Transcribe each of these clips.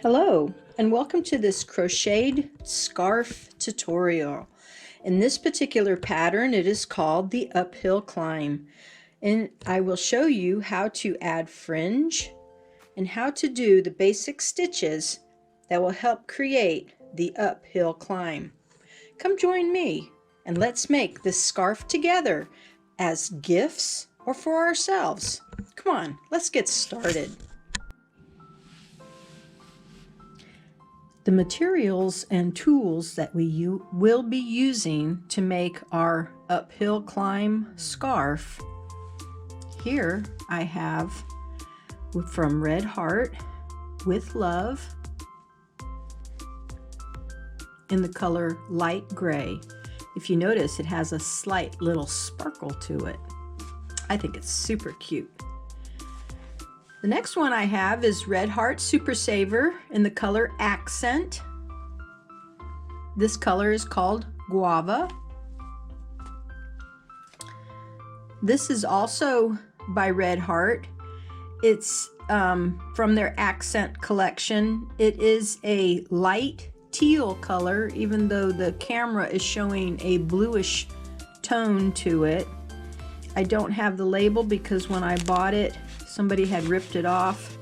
Hello and welcome to this crocheted scarf tutorial. In this particular pattern it is called the uphill climb, and I will show you how to add fringe and how to do the basic stitches that will help create the uphill climb. Come join me and let's make this scarf together as gifts or for ourselves. Come on, let's get started. The materials and tools that we will be using to make our uphill climb scarf. Here I have from Red Heart with Love in the color light gray. If you notice, it has a slight little sparkle to it. I think it's super cute. The next one I have is Red Heart Super Saver in the color Accent. This color is called Guava. This is also by Red Heart. It's from their Accent collection. It is a light teal color, even though the camera is showing a bluish tone to it. I don't have the label because when I bought it, somebody had ripped it off,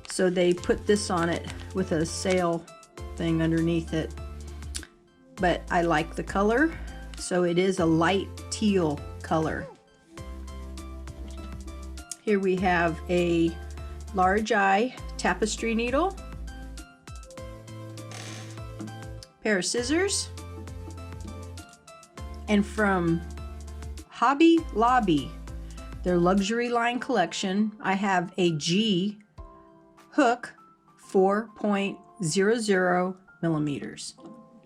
so they put this on it with a sale thing underneath it. But I like the color, so it is a light teal color. Here we have a large eye tapestry needle, pair of scissors, and from Hobby Lobby, their luxury line collection, I have a G hook 4.00 millimeters.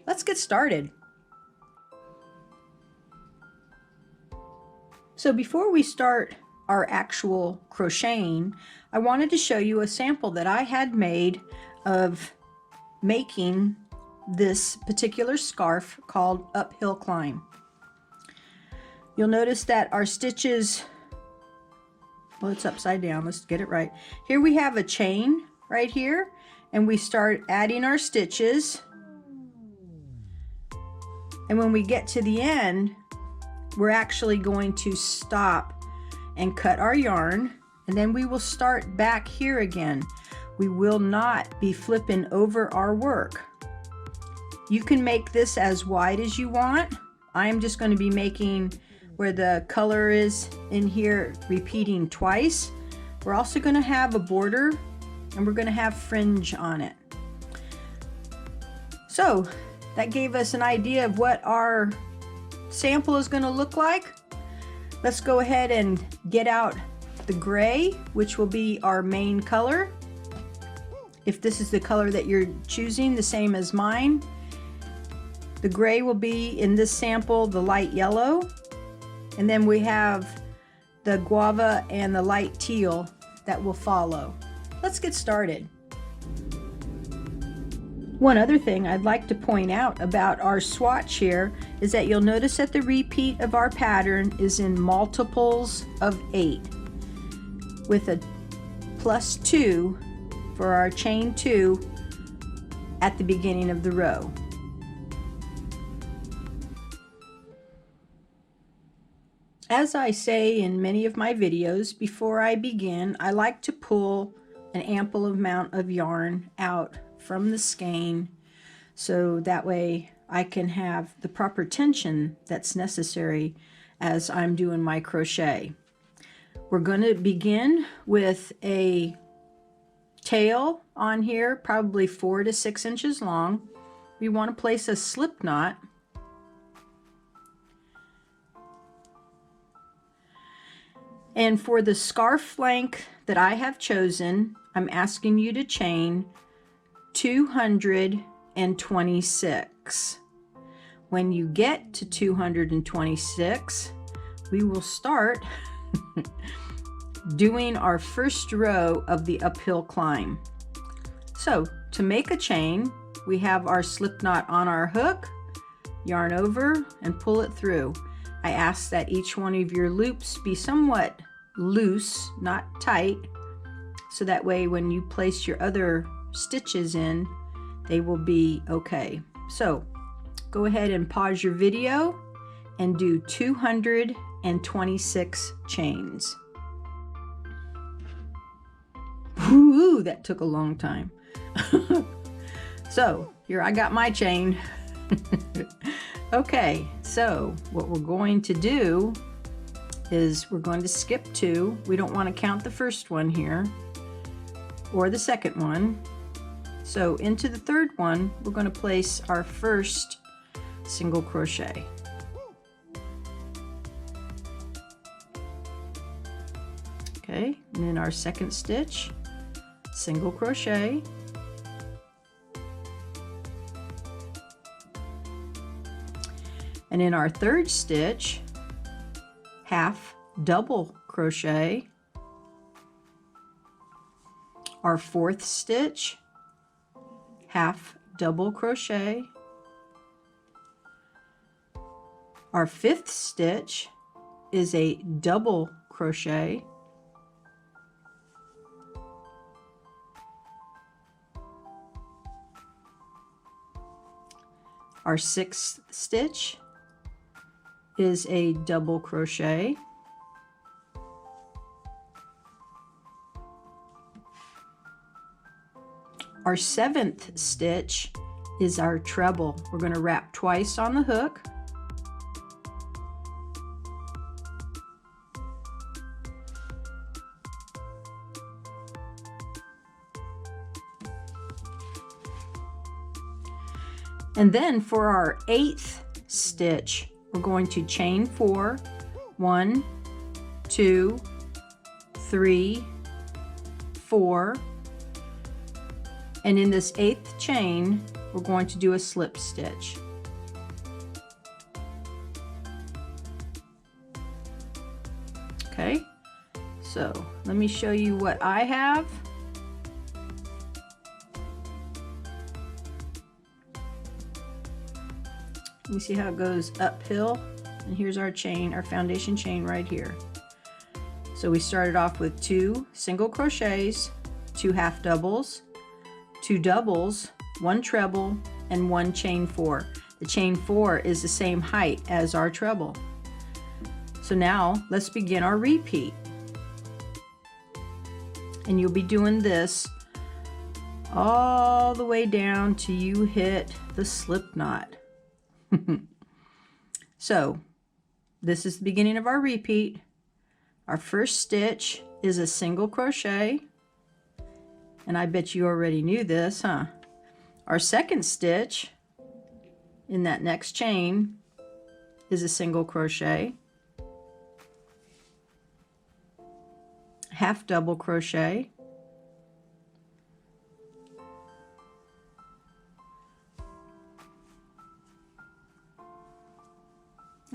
Let's get started. So before we start our actual crocheting, I wanted to show you a sample that I had made of making this particular scarf called Uphill Climb. You'll notice that our stitches, well, it's upside down. Let's get it right. Here we have a chain right here, and we start adding our stitches. And when we get to the end, we're actually going to stop and cut our yarn, and then we will start back here again. We will not be flipping over our work. You can make this as wide as you want. I'm just going to be making where the color is in here repeating twice. We're also going to have a border, and we're going to have fringe on it. So that gave us an idea of what our sample is going to look like. Let's go ahead and get out the gray, which will be our main color. If this is the color that you're choosing, the same as mine. The gray will be, in this sample, the light yellow. And then we have the guava and the light teal that will follow. Let's get started. One other thing I'd like to point out about our swatch here is that you'll notice that the repeat of our pattern is in multiples of 8 with a +2 for our chain 2 at the beginning of the row. As I say in many of my videos, before I begin, I like to pull an ample amount of yarn out from the skein, so that way I can have the proper tension that's necessary as I'm doing my crochet. We're going to begin with a tail on here, probably 4 to 6 inches long. We want to place a slip knot. And for the scarf length that I have chosen, I'm asking you to chain 226. When you get to 226, we will start doing our first row of the uphill climb. So to make a chain, we have our slip knot on our hook, yarn over and pull it through. I ask that each one of your loops be somewhat loose, not tight, so that way when you place your other stitches in, they will be okay. So go ahead and pause your video and do 226 chains. Woo, that took a long time. So here I got my chain. Okay, so what we're going to do is we're going to skip 2. We don't want to count the first one here or the second one. So into the third one, we're going to place our first single crochet. Okay, and in our second stitch, single crochet. And in our third stitch, half double crochet. Our fourth stitch, half double crochet. Our fifth stitch is a double crochet. Our sixth stitch is a double crochet. Our seventh stitch is our treble. We're going to wrap twice on the hook. And then for our eighth stitch, we're going to chain 4, 1, 2, 3, 4, and in this 8th chain, we're going to do a slip stitch. Okay, so let me show you what I have. You see how it goes uphill, and here's our chain, our foundation chain right here. So we started off with 2 single crochets, 2 half doubles, 2 doubles, 1 treble, and 1 chain 4. The chain 4 is the same height as our treble. So now let's begin our repeat. And you'll be doing this all the way down till you hit the slip knot. So this is the beginning of our repeat. Our first stitch is a single crochet, and I bet you already knew this, huh? Our second stitch in that next chain is a single crochet, half double crochet,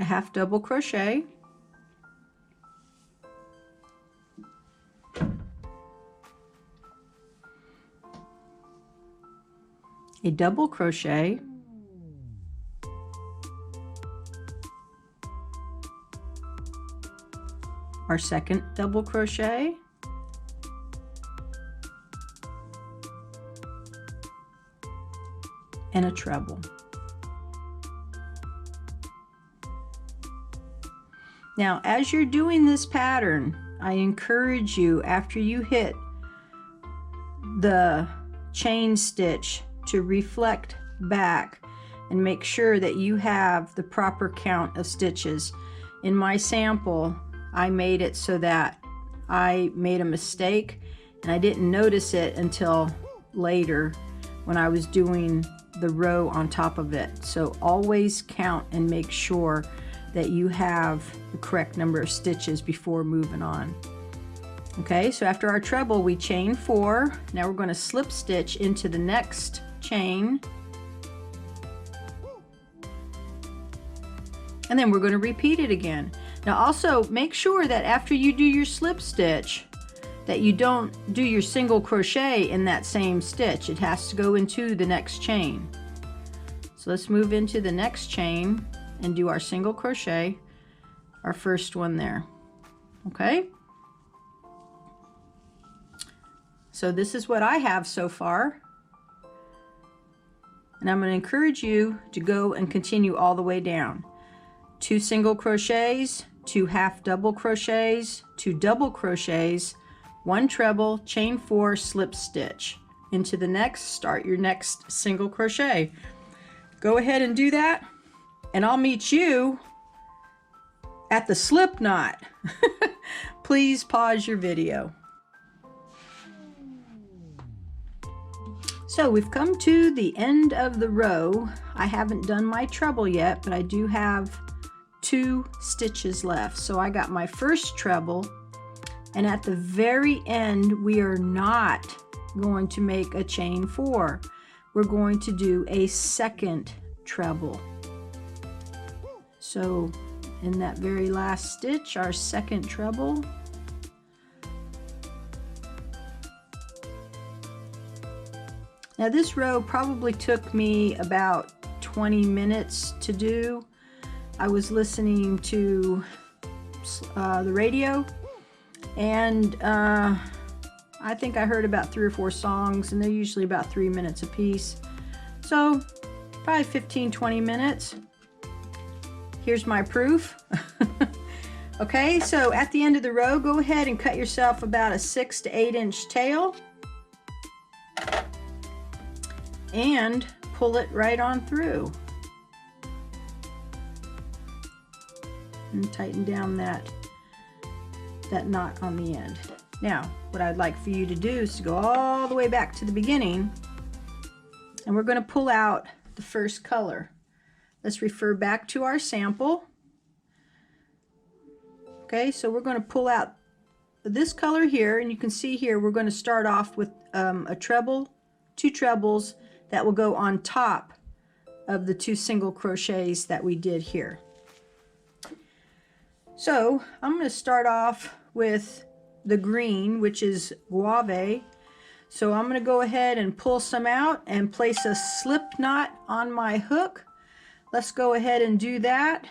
a half double crochet, a double crochet, our second double crochet, and a treble. Now, as you're doing this pattern, I encourage you, after you hit the chain stitch, to reflect back and make sure that you have the proper count of stitches. In my sample, I made it so that I made a mistake, and I didn't notice it until later when I was doing the row on top of it. So always count and make sure that you have the correct number of stitches before moving on. Okay, so after our treble, we chain 4. Now we're going to slip stitch into the next chain, and then we're going to repeat it again. Now also make sure that after you do your slip stitch that you don't do your single crochet in that same stitch. It has to go into the next chain. So let's move into the next chain and do our single crochet, our first one there. Okay, so this is what I have so far. and I'm going to encourage you to go and continue all the way down. 2 single crochets, 2 half double crochets, 2 double crochets, 1 treble, chain 4, slip stitch. Into the next, start your next single crochet. Go ahead and do that, and I'll meet you at the slip knot. Please pause your video. So we've come to the end of the row. I haven't done my treble yet, but I do have 2 stitches left. So I got my first treble, and at the very end we are not going to make a chain 4. We're going to do a second treble. So in that very last stitch, our second treble. Now this row probably took me about 20 minutes to do. I was listening to the radio, and I think I heard about 3 or 4 songs, and they're usually about 3 minutes a piece. So probably 15-20 minutes. Here's my proof. Okay, so at the end of the row, go ahead and cut yourself about a 6 to 8 inch tail and pull it right on through. And tighten down that knot on the end. Now, what I'd like for you to do is to go all the way back to the beginning, and we're going to pull out the first color. Let's refer back to our sample. Okay, so we're going to pull out this color here, and you can see here we're going to start off with a treble, 2 trebles that will go on top of the 2 single crochets that we did here. So I'm going to start off with the green, which is guave. So I'm going to go ahead and pull some out and place a slip knot on my hook. Let's go ahead and do that,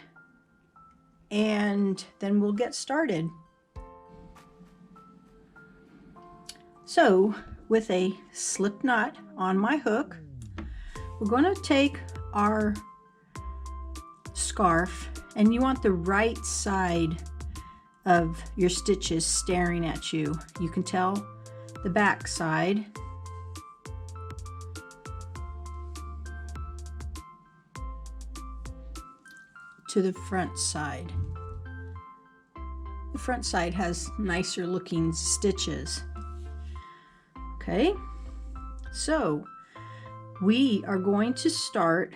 and then we'll get started. So with a slip knot on my hook, we're going to take our scarf, and you want the right side of your stitches staring at you. You can tell the back side. To the front side. The front side has nicer looking stitches. Okay, so we are going to start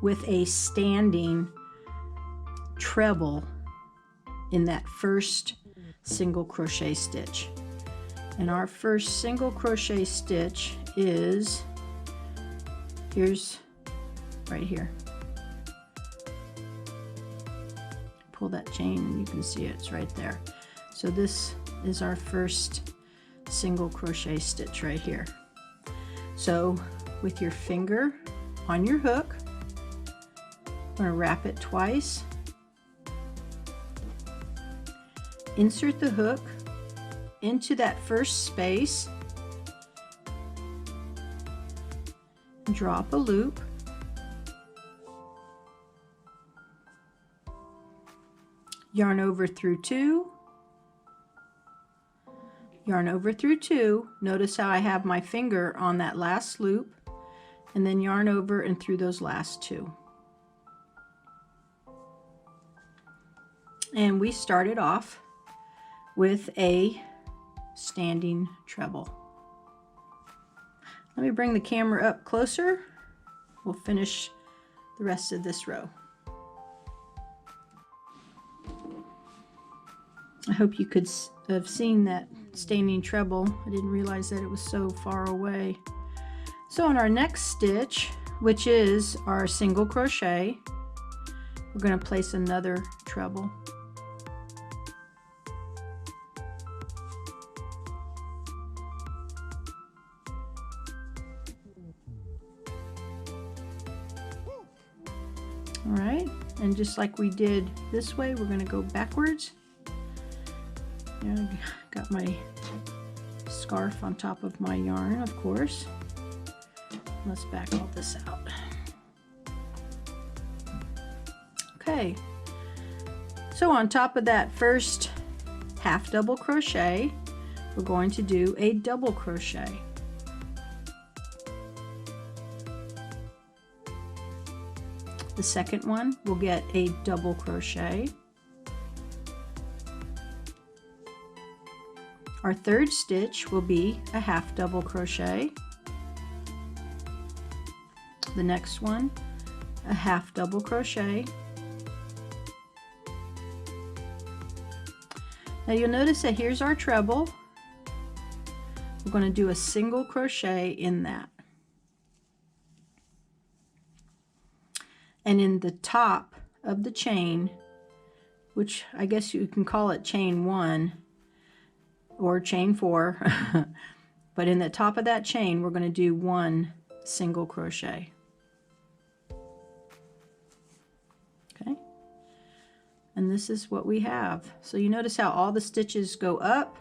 with a standing treble in that first single crochet stitch. And our first single crochet stitch is, here's right here. Pull that chain and you can see it's right there. So this is our first single crochet stitch right here. So with your finger on your hook, I'm going to wrap it twice, insert the hook into that first space, drop a loop, yarn over through 2, yarn over through 2. Notice how I have my finger on that last loop, and then yarn over and through those last 2. And we started off with a standing treble. Let me bring the camera up closer. We'll finish the rest of this row. I hope you could have seen that standing treble. I didn't realize that it was so far away. So in our next stitch, which is our single crochet, we're going to place another treble. All right, and just like we did this way, we're going to go backwards. I got my scarf on top of my yarn, of course. Let's back all this out. Okay, so on top of that first half double crochet, we're going to do a double crochet. The second one will get a double crochet. Our third stitch will be a half double crochet. The next one, a half double crochet. Now you'll notice that here's our treble. We're going to do a single crochet in that. And in the top of the chain, which I guess you can call it chain 1 or chain 4, but in the top of that chain we're going to do one single crochet. Okay, and this is what we have. So you notice how all the stitches go up,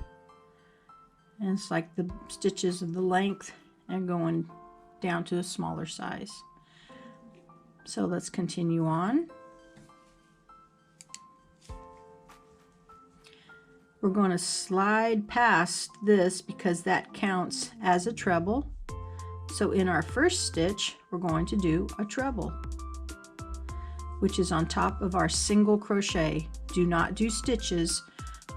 and it's like the stitches of the length and going down to a smaller size. So let's continue on. We're going to slide past this because that counts as a treble. So in our first stitch, we're going to do a treble, which is on top of our single crochet. Do not do stitches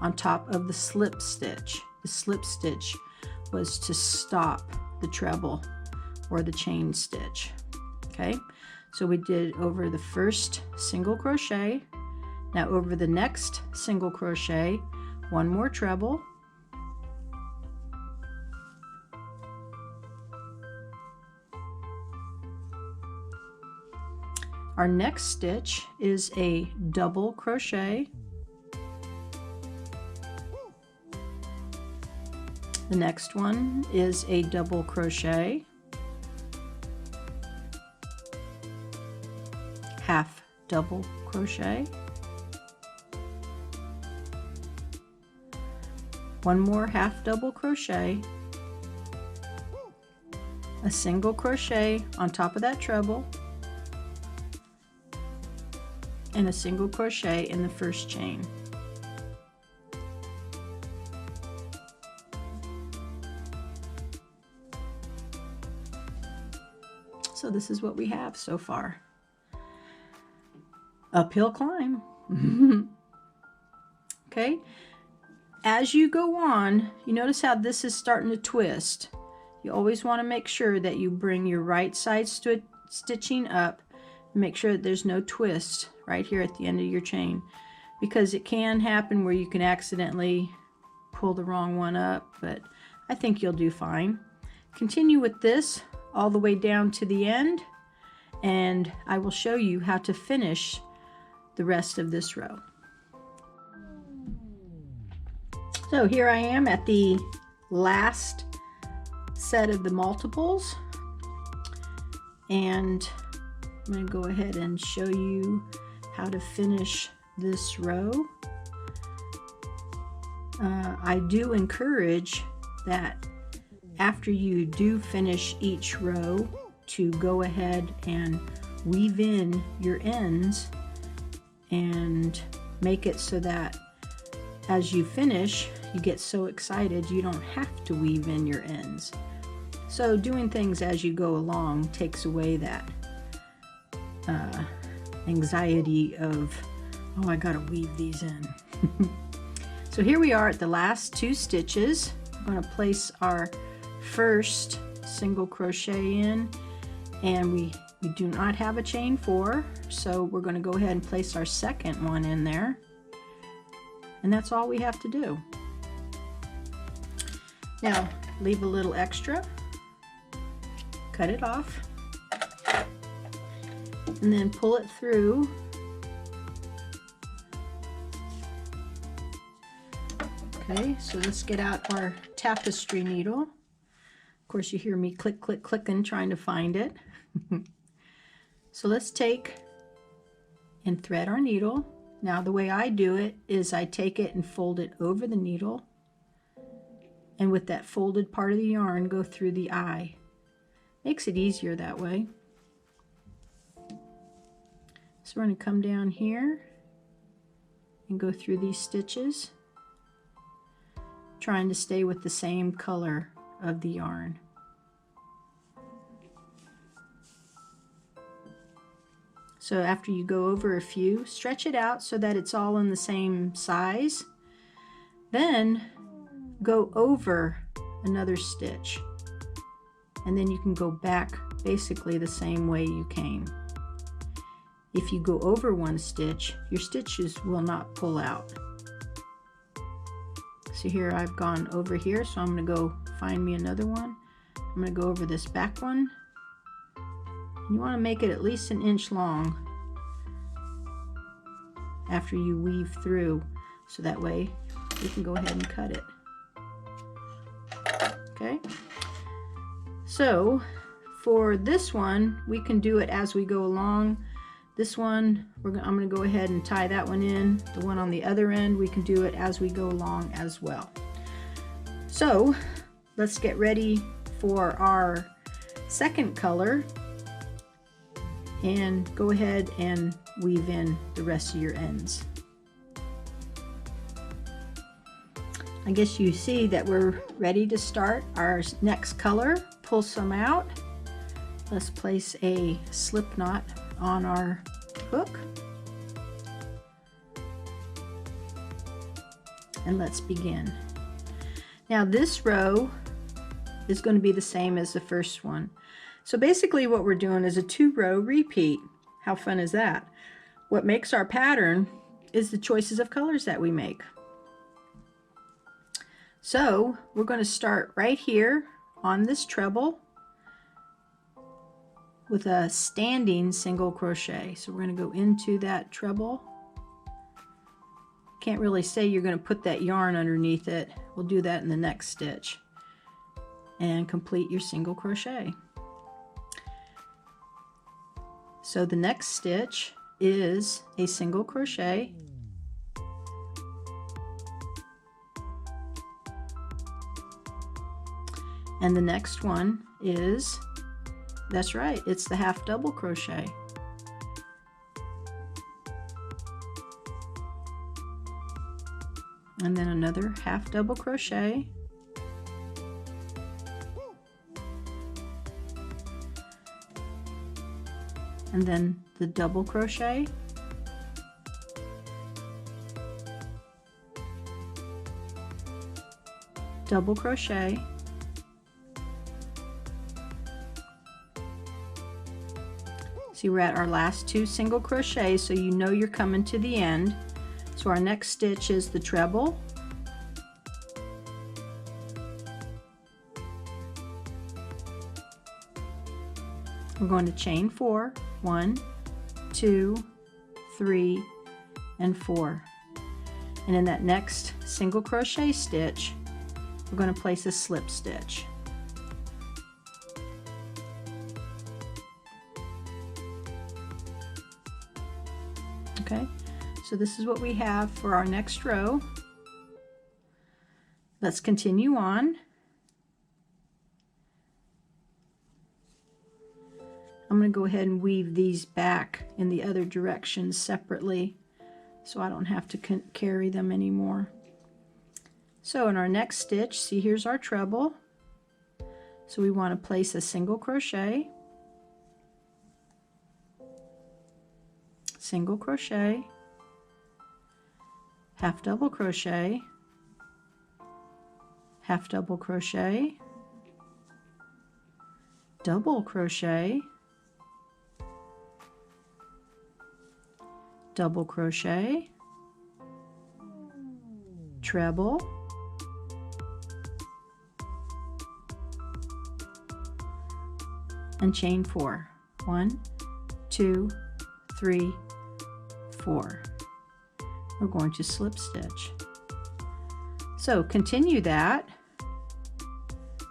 on top of the slip stitch. The slip stitch was to stop the treble or the chain stitch. Okay, so we did over the first single crochet. Now over the next single crochet, one more treble. Our next stitch is a double crochet. The next one is a double crochet, half double crochet, one more half double crochet, a single crochet on top of that treble, and a single crochet in the first chain. So this is what we have so far. Uphill climb. Okay, as you go on, you notice how this is starting to twist. You always want to make sure that you bring your right side stitching up. Make sure that there's no twist right here at the end of your chain, because it can happen where you can accidentally pull the wrong one up, but I think you'll do fine. Continue with this all the way down to the end, and I will show you how to finish the rest of this row. So here I am at the last set of the multiples, and I'm going to go ahead and show you how to finish this row. I do encourage that after you do finish each row to go ahead and weave in your ends and make it so that as you finish you get so excited you don't have to weave in your ends. So doing things as you go along takes away that anxiety of, oh, I gotta weave these in. So here we are at the last two stitches. I'm going to place our first single crochet in, and we do not have a chain 4, so we're going to go ahead and place our second one in there, and that's all we have to do. Now leave a little extra, cut it off, and then pull it through. Okay, so let's get out our tapestry needle. Of course you hear me click, click, clicking trying to find it. So let's take and thread our needle. Now the way I do it is I take it and fold it over the needle, and with that folded part of the yarn go through the eye. Makes it easier that way. So we're going to come down here and go through these stitches, trying to stay with the same color of the yarn. So after you go over a few, stretch it out so that it's all in the same size. Then go over another stitch, and then you can go back basically the same way you came. If you go over one stitch, your stitches will not pull out. So here I've gone over here, so I'm going to go find me another one. I'm going to go over this back one. You want to make it at least 1 inch long after you weave through, so that way you can go ahead and cut it. Okay, so for this one we can do it as we go along. This one I'm going to go ahead and tie that one in. The one on the other end, we can do it as we go along as well. So let's get ready for our second color and go ahead and weave in the rest of your ends. I guess you see that we're ready to start our next color. Pull some out. Let's place a slip knot on our hook. And let's begin. Now this row is going to be the same as the first one. So basically what we're doing is a 2-row repeat. How fun is that? What makes our pattern is the choices of colors that we make. So we're going to start right here on this treble with a standing single crochet. So we're going to go into that treble. Can't really say you're going to put that yarn underneath it. We'll do that in the next stitch. And complete your single crochet. So the next stitch is a single crochet, and the next one is, that's right, it's the half double crochet. And then another half double crochet, and then the double crochet, double crochet, see we're at our last 2 single crochets, so you know you're coming to the end. So our next stitch is the treble, we're going to chain 4, 1, 2, 3, and 4. And in that next single crochet stitch, we're going to place a slip stitch. Okay, so this is what we have for our next row. Let's continue on. I'm going to go ahead and weave these back in the other direction separately so I don't have to carry them anymore. So in our next stitch, see here's our treble. So we want to place a single crochet, single crochet, half double crochet, half double crochet, double crochet, double crochet, treble, and chain 4. 1, 2, 3, 4. We're going to slip stitch. So continue that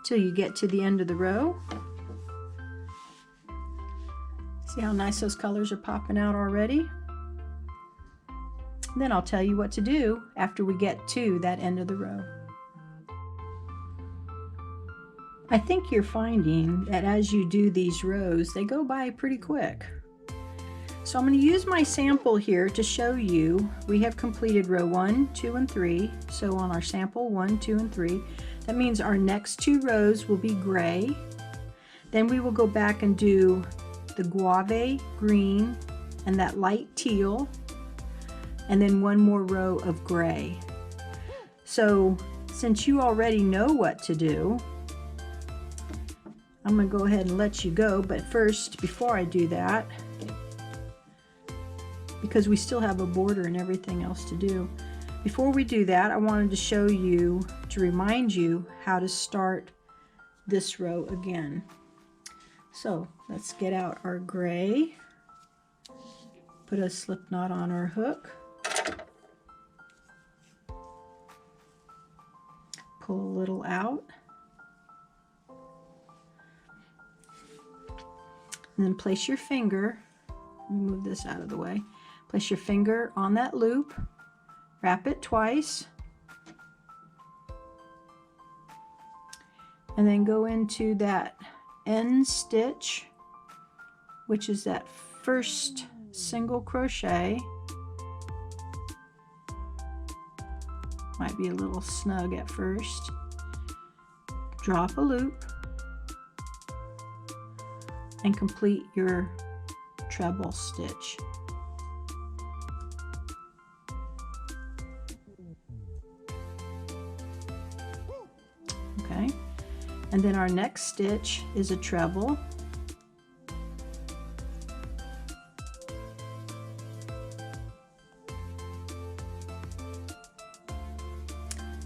till you get to the end of the row. See how nice those colors are popping out already? Then I'll tell you what to do after we get to that end of the row. I think you're finding that as you do these rows, they go by pretty quick. So I'm going to use my sample here to show you we have completed row 1, 2, and 3. So on our sample 1, 2, and 3, that means our next 2 rows will be gray. Then we will go back and do the guave green and that light teal, and then 1 more row of gray. So since you already know what to do, I'm going to go ahead and let you go. But first, before I do that, because we still have a border and everything else to do, before we do that, I wanted to show you, to remind you how to start this row again. So let's get out our gray, put a slip knot on our hook, pull a little out, and then place your finger, let me move this out of the way, place your finger on that loop, wrap it twice, and then go into that end stitch, which is that first single crochet. Might be a little snug at first. Drop a loop and complete your treble stitch. Okay, and then our next stitch is a treble.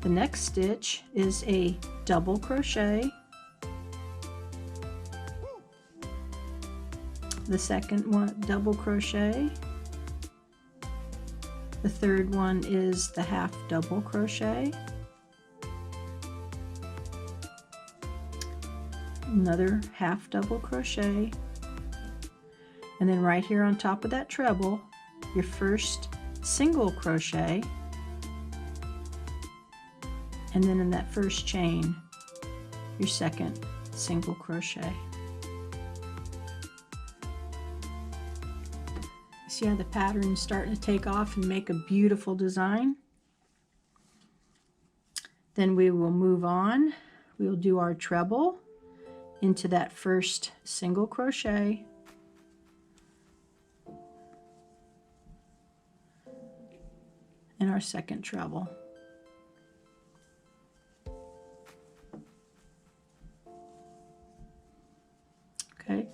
The next stitch is a double crochet. The second one, double crochet. The third one is the half double crochet. Another half double crochet. And then right here on top of that treble, your first single crochet. And then in that first chain, your second single crochet. See how the pattern's starting to take off and make a beautiful design? Then we will move on. We will do our treble into that first single crochet. And our second treble. Okay,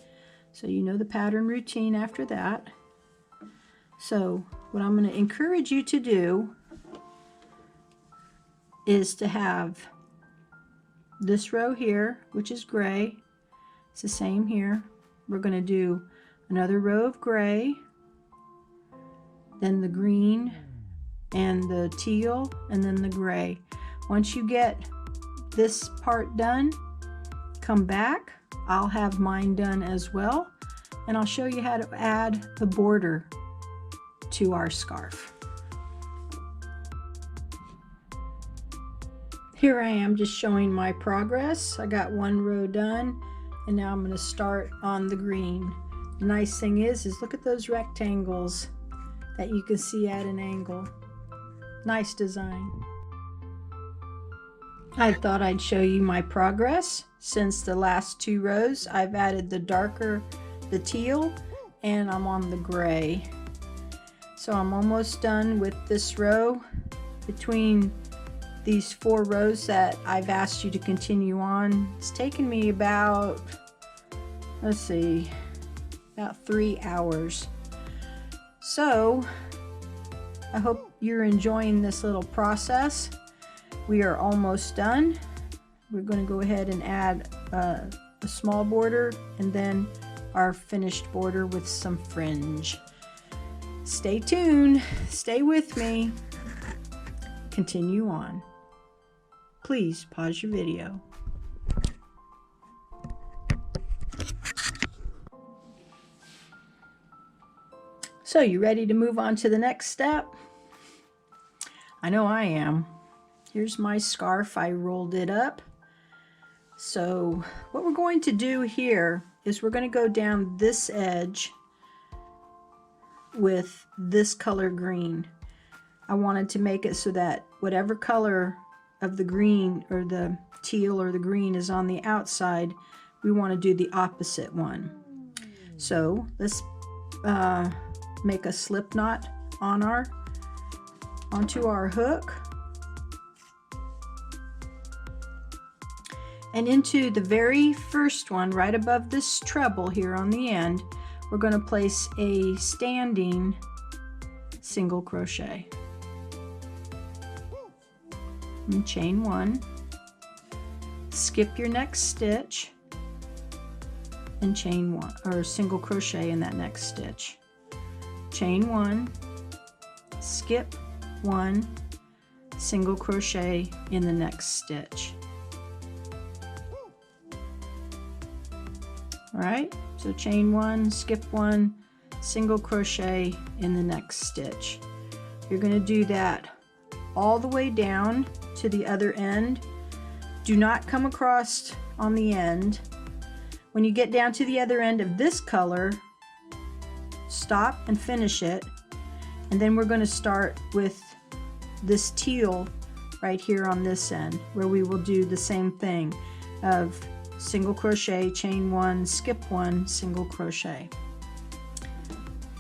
so you know the pattern routine after that. So what I'm going to encourage you to do is to have this row here, which is gray. It's the same here. We're going to do another row of gray, then the green and the teal, and then the gray. Once you get this part done, come back. I'll have mine done as well, and I'll show you how to add the border to our scarf. Here I am just showing my progress. I got 1 row done, and now I'm going to start on the green. The nice thing is look at those rectangles that you can see at an angle. Nice design. I thought I'd show you my progress. Since the last 2 rows, I've added the darker, the teal, and I'm on the gray. So I'm almost done with this row. Between these 4 rows that I've asked you to continue on, it's taken me about, let's see, about 3 hours. So I hope you're enjoying this little process. We are almost done. We're going to go ahead and add a small border and then our finished border with some fringe. Stay tuned, stay with me, continue on. Please pause your video. So you ready to move on to the next step? I know I am. Here's my scarf. I rolled it up. So what we're going to do here is we're going to go down this edge with this color green. I wanted to make it so that whatever color of the green or the teal or the green is on the outside, we want to do the opposite one. So let's make a slip knot on onto our hook, and into the very first one right above this treble here on the end, we're going to place a standing single crochet and chain 1, skip your next stitch and chain 1 or single crochet in that next stitch, chain 1, skip 1, single crochet in the next stitch. All right, so chain 1, skip 1, single crochet in the next stitch. You're going to do that all the way down to the other end. Do not come across on the end. When you get down to the other end of this color, stop and finish it, and then we're going to start with this teal right here on this end, where we will do the same thing of single crochet, chain 1, skip 1, single crochet.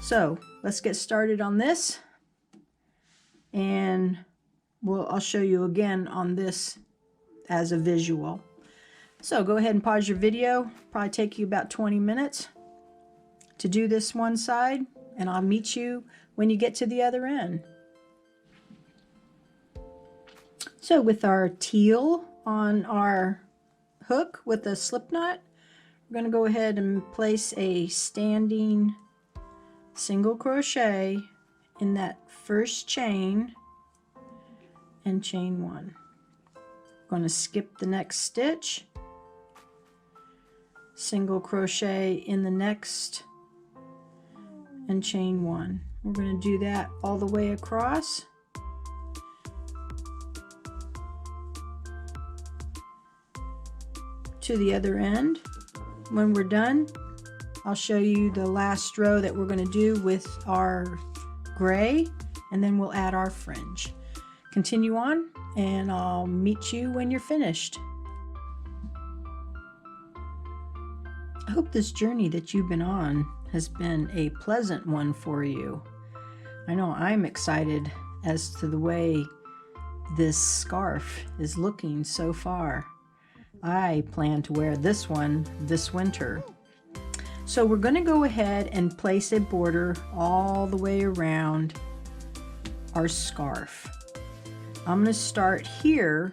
So let's get started on this, and I'll show you again on this as a visual. So go ahead and pause your video. Probably take you about 20 minutes to do this one side, and I'll meet you when you get to the other end. So with our teal on our hook with a slip knot, we're going to go ahead and place a standing single crochet in that first chain and chain 1. I'm going to skip the next stitch, single crochet in the next, and chain 1. We're going to do that all the way across. To the other end. When we're done, I'll show you the last row that we're going to do with our gray, and then we'll add our fringe. Continue on, and I'll meet you when you're finished. I hope this journey that you've been on has been a pleasant one for you. I know I'm excited as to the way this scarf is looking so far. I plan to wear this one this winter. So we're going to go ahead and place a border all the way around our scarf. I'm going to start here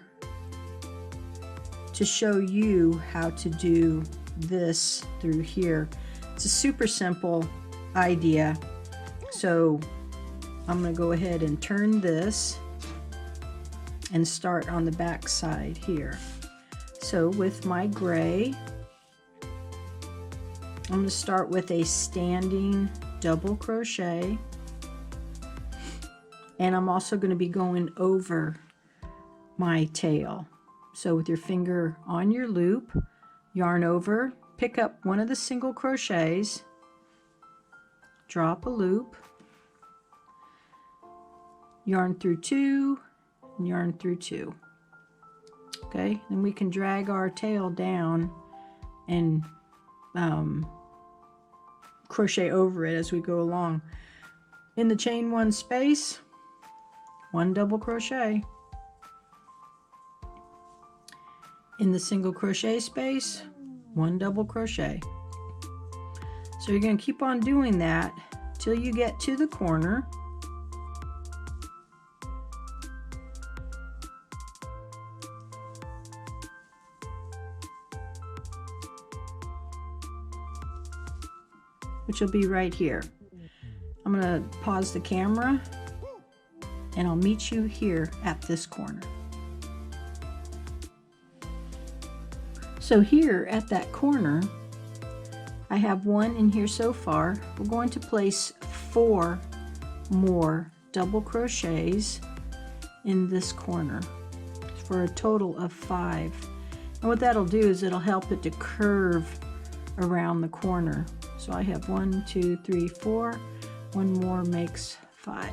to show you how to do this through here. It's a super simple idea. So I'm going to go ahead and turn this and start on the back side here. So with my gray, I'm going to start with a standing double crochet, and I'm also going to be going over my tail. So with your finger on your loop, yarn over, pick up one of the single crochets, drop a loop, yarn through 2, and yarn through 2. Okay, then we can drag our tail down and crochet over it as we go along. In the chain 1 space, 1 double crochet. In the single crochet space, 1 double crochet. So you're going to keep on doing that till you get to the corner. Which will be right here. I'm going to pause the camera, and I'll meet you here at this corner. So here at that corner, I have 1 in here so far. We're going to place 4 more double crochets in this corner for a total of 5. And what that'll do is it'll help it to curve around the corner. So I have 1, 2, 3, 4. 1 more makes 5.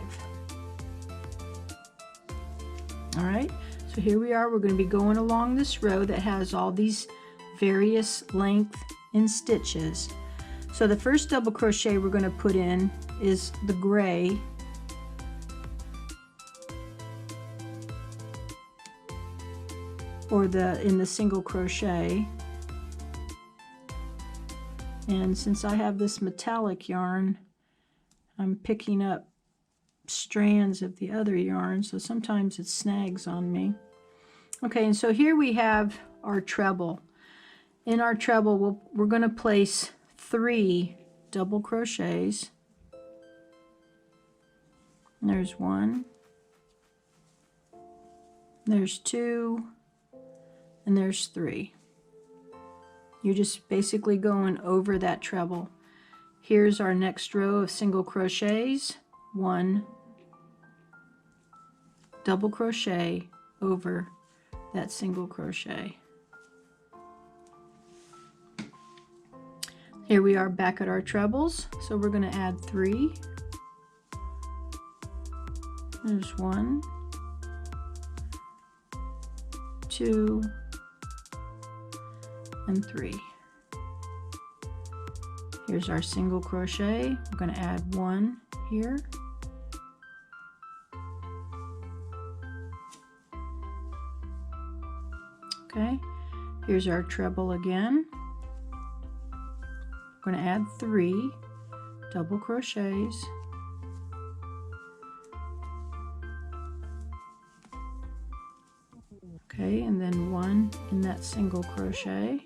All right, so here we are. We're going to be going along this row that has all these various length in stitches. So the first double crochet we're going to put in is the gray, or in the single crochet. And since I have this metallic yarn, I'm picking up strands of the other yarn, so sometimes it snags on me. Okay, and so here we have our treble. In our treble, we're going to place 3 double crochets. And there's 1, there's 2, and there's 3. You're just basically going over that treble. Here's our next row of single crochets. 1 double crochet over that single crochet. Here we are back at our trebles, so we're going to add 3. There's 1, 2, and 3. Here's our single crochet. We're going to add 1 here. Okay, here's our treble again. We're going to add 3 double crochets. Okay, and then 1 in that single crochet.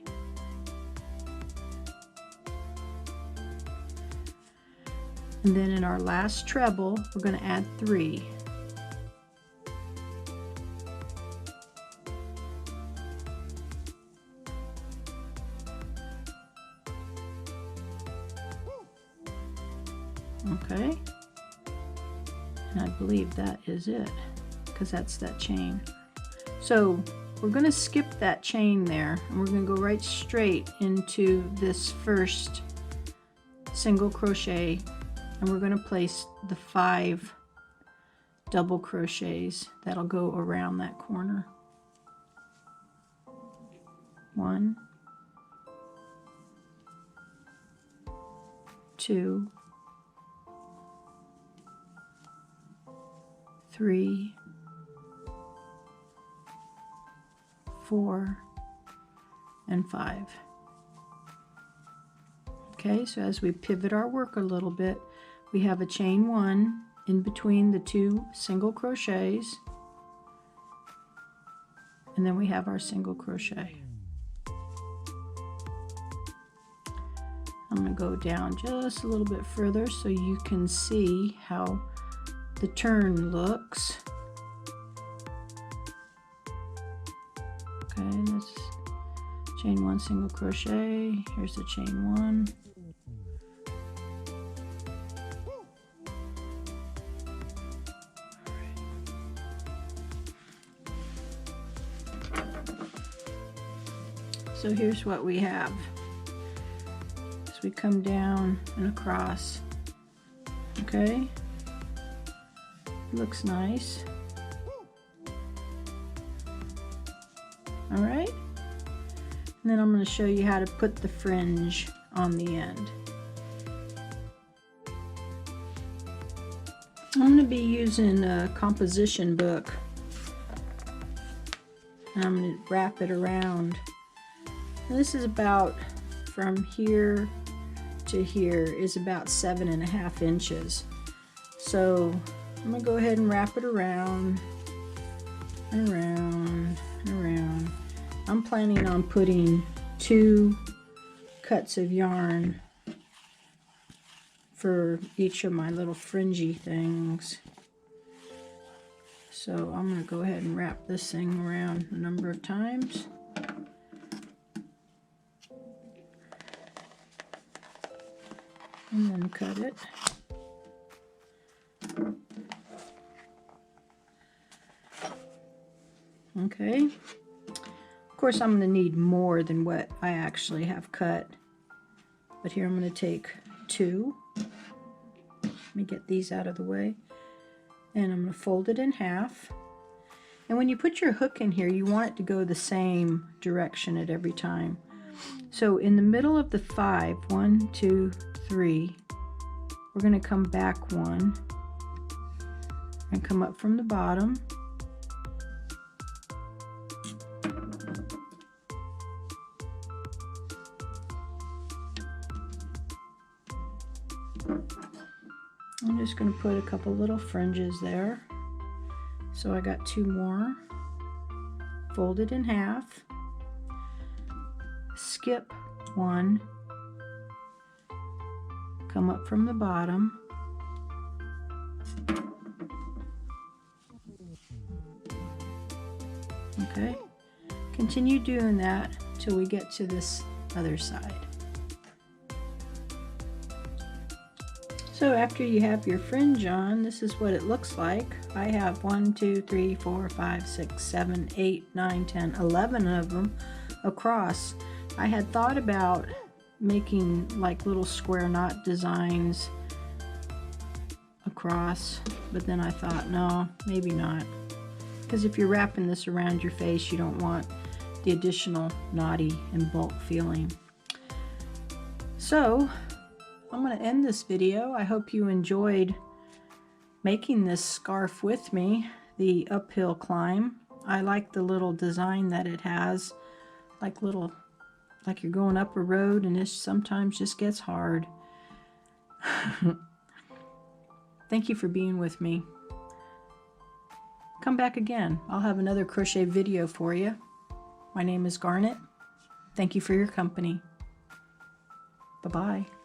And then in our last treble, we're going to add 3. Okay, and I believe that is it, because that's that chain. So we're going to skip that chain there, and we're going to go right straight into this first single crochet, and we're going to place the 5 double crochets that'll go around that corner. 1, 2, 3, 4, and 5. Okay, so as we pivot our work a little bit, we have a chain 1 in between the 2 single crochets, and then we have our single crochet. I'm going to go down just a little bit further so you can see how the turn looks. Okay, let's chain 1 single crochet. Here's the chain 1. So here's what we have. As we come down and across. Okay, looks nice. All right, and then I'm going to show you how to put the fringe on the end. I'm going to be using a composition book, and I'm going to wrap it around. And this is about, from here to here is about 7.5 inches. So I'm going to go ahead and wrap it around and around and around. I'm planning on putting 2 cuts of yarn for each of my little fringy things. So I'm going to go ahead and wrap this thing around a number of times. And then cut it. Okay. Of course, I'm going to need more than what I actually have cut. But here I'm going to take 2. I'm me get these out of the way. And I'm going to fold it in half. And when you put your hook in here, you want it to go the same direction at every time. So in the middle of the 5, 1, 2, 3, we're going to come back 1 and come up from the bottom. I'm just going to put a couple little fringes there. So I got 2 more. Fold it in half. Skip 1. Come up from the bottom. Okay. Continue doing that till we get to this other side. So after you have your fringe on, this is what it looks like. I have 1, 2, 3, 4, 5, 6, 7, 8, 9, 10, 11 of them across. I had thought about making like little square knot designs across, but then I thought, no, maybe not. Because if you're wrapping this around your face, you don't want the additional knotty and bulk feeling. So I'm going to end this video. I hope you enjoyed making this scarf with me, the uphill climb. I like the little design that it has, like you're going up a road, and it sometimes just gets hard. Thank you for being with me. Come back again. I'll have another crochet video for you. My name is Garnet. Thank you for your company. Bye-bye.